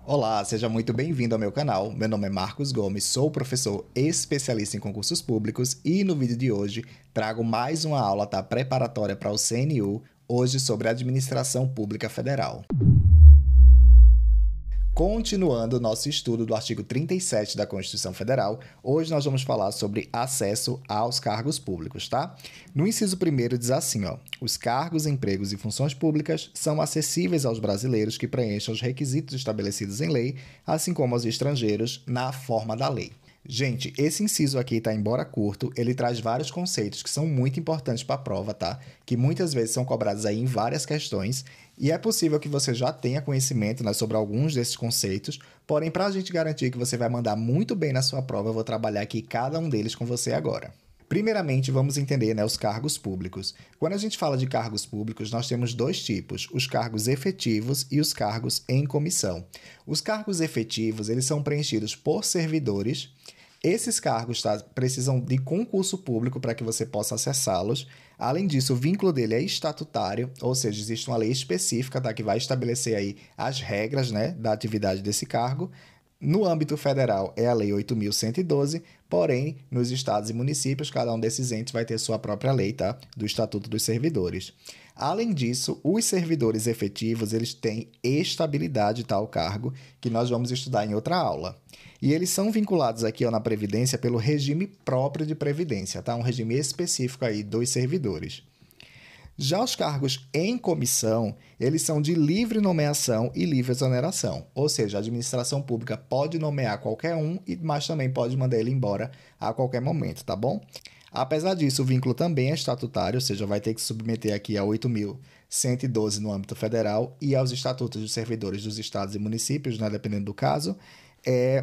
Olá, seja muito bem-vindo ao meu canal. Meu nome é Marcos Gomes, sou professor especialista em concursos públicos e no vídeo de hoje trago mais uma aula preparatória para o CNU, hoje sobre Administração Pública Federal. Continuando o nosso estudo do artigo 37 da Constituição Federal, hoje nós vamos falar sobre acesso aos cargos públicos, tá? No inciso 1º diz assim, ó: os cargos, empregos e funções públicas são acessíveis aos brasileiros que preencham os requisitos estabelecidos em lei, assim como aos estrangeiros, na forma da lei. Gente, esse inciso aqui, tá, embora curto, ele traz vários conceitos que são muito importantes para a prova, tá? Que muitas vezes são cobrados aí em várias questões, e é possível que você já tenha conhecimento, né, sobre alguns desses conceitos, porém, para a gente garantir que você vai mandar muito bem na sua prova, eu vou trabalhar aqui cada um deles com você agora. Primeiramente, vamos entender, né, os cargos públicos. Quando a gente fala de cargos públicos, nós temos dois tipos, os cargos efetivos e os cargos em comissão. Os cargos efetivos, eles são preenchidos por servidores. Esses cargos, tá, precisam de concurso público para que você possa acessá-los. Além disso, o vínculo dele é estatutário, ou seja, existe uma lei específica, tá, que vai estabelecer aí as regras, né, da atividade desse cargo. No âmbito federal é a Lei 8.112, porém, nos estados e municípios, cada um desses entes vai ter sua própria lei, tá, do Estatuto dos Servidores. Além disso, os servidores efetivos, eles têm estabilidade, tá, ao cargo, que nós vamos estudar em outra aula. E eles são vinculados aqui, ó, na Previdência pelo regime próprio de Previdência, tá? Um regime específico aí dos servidores. Já os cargos em comissão, eles são de livre nomeação e livre exoneração. Ou seja, a administração pública pode nomear qualquer um, mas também pode mandar ele embora a qualquer momento, tá bom? Apesar disso, o vínculo também é estatutário, ou seja, vai ter que submeter aqui a 8.112 no âmbito federal e aos estatutos dos servidores dos estados e municípios, né, dependendo do caso.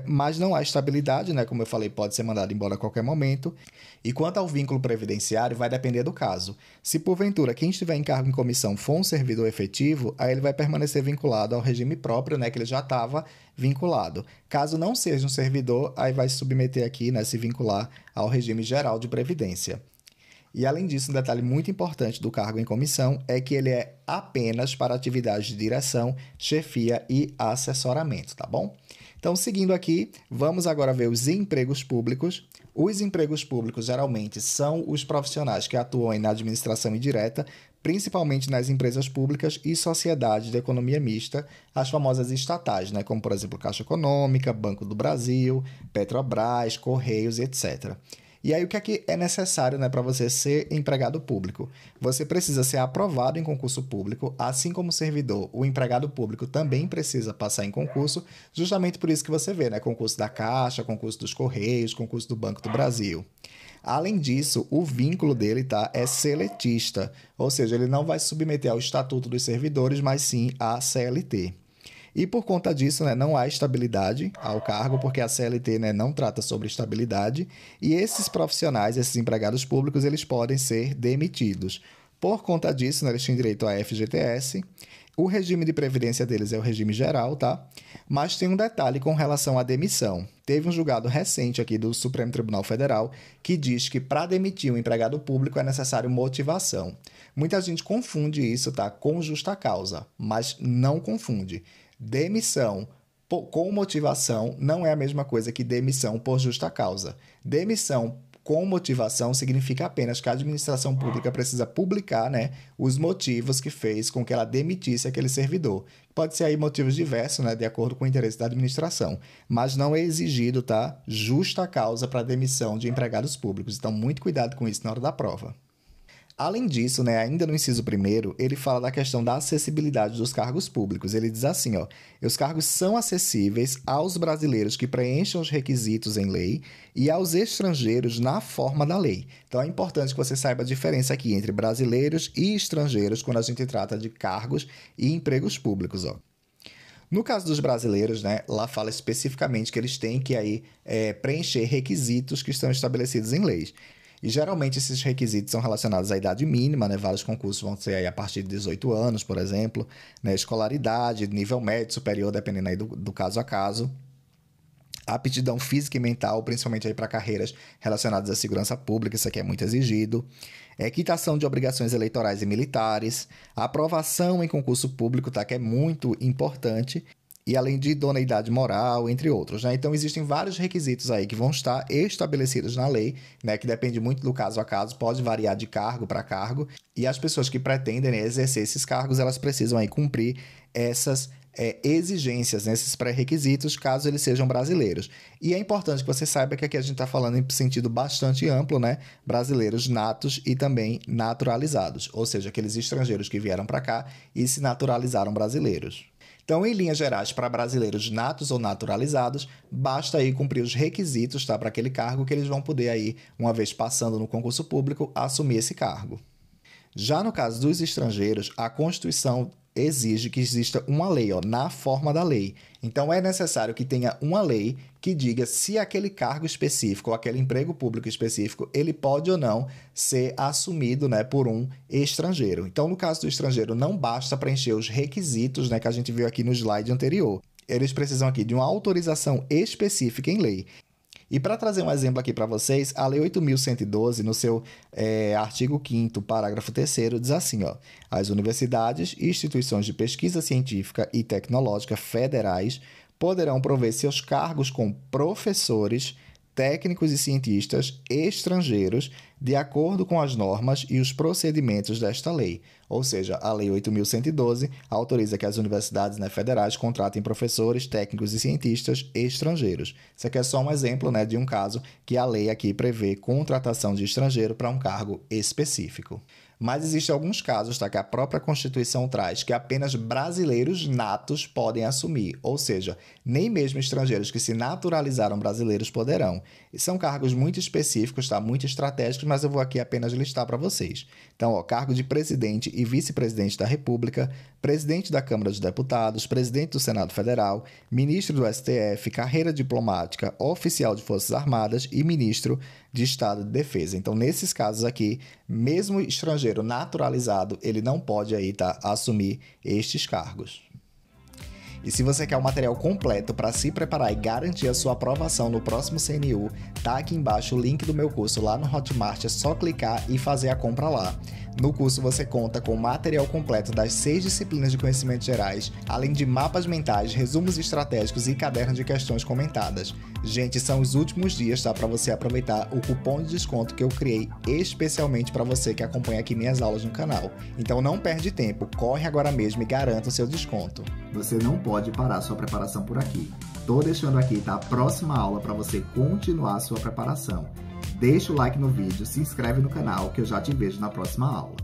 Mas não há estabilidade, né? Como eu falei, pode ser mandado embora a qualquer momento. E quanto ao vínculo previdenciário, vai depender do caso. Se porventura quem estiver em cargo em comissão for um servidor efetivo, aí ele vai permanecer vinculado ao regime próprio, né? Que ele já estava vinculado. Caso não seja um servidor, aí vai se submeter aqui, né? Se vincular ao regime geral de previdência. E além disso, um detalhe muito importante do cargo em comissão é que ele é apenas para atividades de direção, chefia e assessoramento, tá bom? Então, seguindo aqui, vamos agora ver os empregos públicos. Os empregos públicos geralmente são os profissionais que atuam na administração indireta, principalmente nas empresas públicas e sociedades de economia mista, as famosas estatais, né? Como, por exemplo, Caixa Econômica, Banco do Brasil, Petrobras, Correios, etc. E aí, o que é que é necessário, né, para você ser empregado público? Você precisa ser aprovado em concurso público, assim como o servidor, o empregado público também precisa passar em concurso, justamente por isso que você vê, né, concurso da Caixa, concurso dos Correios, concurso do Banco do Brasil. Além disso, o vínculo dele, tá, é seletista, ou seja, ele não vai se submeter ao Estatuto dos Servidores, mas sim à CLT. E por conta disso, né, não há estabilidade ao cargo, porque a CLT, né, não trata sobre estabilidade, e esses profissionais, esses empregados públicos, eles podem ser demitidos. Por conta disso, né, eles têm direito à FGTS, o regime de previdência deles é o regime geral, tá? Mas tem um detalhe com relação à demissão. Teve um julgado recente aqui do Supremo Tribunal Federal que diz que para demitir um empregado público é necessário motivação. Muita gente confunde isso, tá, com justa causa, mas não confunde. Demissão com motivação não é a mesma coisa que demissão por justa causa. Demissão com motivação significa apenas que a administração pública precisa publicar, né, os motivos que fez com que ela demitisse aquele servidor. Pode ser aí motivos diversos, né, de acordo com o interesse da administração, mas não é exigido, tá, justa causa para demissão de empregados públicos. Então, muito cuidado com isso na hora da prova. Além disso, né, ainda no inciso 1º, ele fala da questão da acessibilidade dos cargos públicos. Ele diz assim, ó: os cargos são acessíveis aos brasileiros que preencham os requisitos em lei e aos estrangeiros na forma da lei. Então, é importante que você saiba a diferença aqui entre brasileiros e estrangeiros quando a gente trata de cargos e empregos públicos, ó. No caso dos brasileiros, né, lá fala especificamente que eles têm que aí, preencher requisitos que estão estabelecidos em leis. E geralmente esses requisitos são relacionados à idade mínima, né? Vários concursos vão ser aí a partir de 18 anos, por exemplo, né? Escolaridade, nível médio, superior, dependendo aí do caso a caso. Aptidão física e mental, principalmente aí para carreiras relacionadas à segurança pública, isso aqui é muito exigido. Quitação de obrigações eleitorais e militares. Aprovação em concurso público, tá? Que é muito importante. e além de idoneidade moral, entre outros, né? Então, existem vários requisitos aí que vão estar estabelecidos na lei, né? Que depende muito do caso a caso, pode variar de cargo para cargo, e as pessoas que pretendem, né, exercer esses cargos, elas precisam aí cumprir essas exigências, né, esses pré-requisitos, caso eles sejam brasileiros. E é importante que você saiba que aqui a gente está falando em sentido bastante amplo, né? Brasileiros natos e também naturalizados, ou seja, aqueles estrangeiros que vieram para cá e se naturalizaram brasileiros. Então, em linhas gerais, para brasileiros natos ou naturalizados, basta aí cumprir os requisitos, tá, para aquele cargo que eles vão poder aí, uma vez passando no concurso público, assumir esse cargo. Já no caso dos estrangeiros, a Constituição exige que exista uma lei, na forma da lei. Então, é necessário que tenha uma lei que diga se aquele cargo específico ou aquele emprego público específico, ele pode ou não ser assumido, né, por um estrangeiro. Então, no caso do estrangeiro, não basta preencher os requisitos, né, que a gente viu aqui no slide anterior. Eles precisam aqui de uma autorização específica em lei. E para trazer um exemplo aqui para vocês, a Lei 8.112, no seu artigo 5º, parágrafo 3º, diz assim, as universidades e instituições de pesquisa científica e tecnológica federais poderão prover seus cargos com professores, técnicos e cientistas estrangeiros de acordo com as normas e os procedimentos desta lei. Ou seja, a Lei 8.112 autoriza que as universidades, né, federais contratem professores, técnicos e cientistas estrangeiros. Isso aqui é só um exemplo, né, de um caso que a lei aqui prevê contratação de estrangeiro para um cargo específico. Mas existem alguns casos, tá, que a própria Constituição traz que apenas brasileiros natos podem assumir, ou seja, nem mesmo estrangeiros que se naturalizaram brasileiros poderão. E são cargos muito específicos, tá, muito estratégicos, mas eu vou aqui apenas listar para vocês. Então, cargo de presidente e vice-presidente da República, presidente da Câmara dos Deputados, presidente do Senado Federal, ministro do STF, carreira diplomática, oficial de Forças Armadas e ministro de Estado de Defesa. Então, nesses casos aqui, mesmo estrangeiro naturalizado, ele não pode aí, tá, assumir estes cargos. E se você quer o material completo para se preparar e garantir a sua aprovação no próximo CNU, tá aqui embaixo o link do meu curso lá no Hotmart, é só clicar e fazer a compra lá. No curso você conta com o material completo das 6 disciplinas de conhecimentos gerais, além de mapas mentais, resumos estratégicos e cadernos de questões comentadas. Gente, são os últimos dias, tá, para você aproveitar o cupom de desconto que eu criei especialmente para você que acompanha aqui minhas aulas no canal. Então não perde tempo, corre agora mesmo e garanta o seu desconto. Você não pode parar sua preparação por aqui. Tô deixando aqui, tá, a próxima aula para você continuar a sua preparação. Deixa o like no vídeo, se inscreve no canal que eu já te vejo na próxima aula.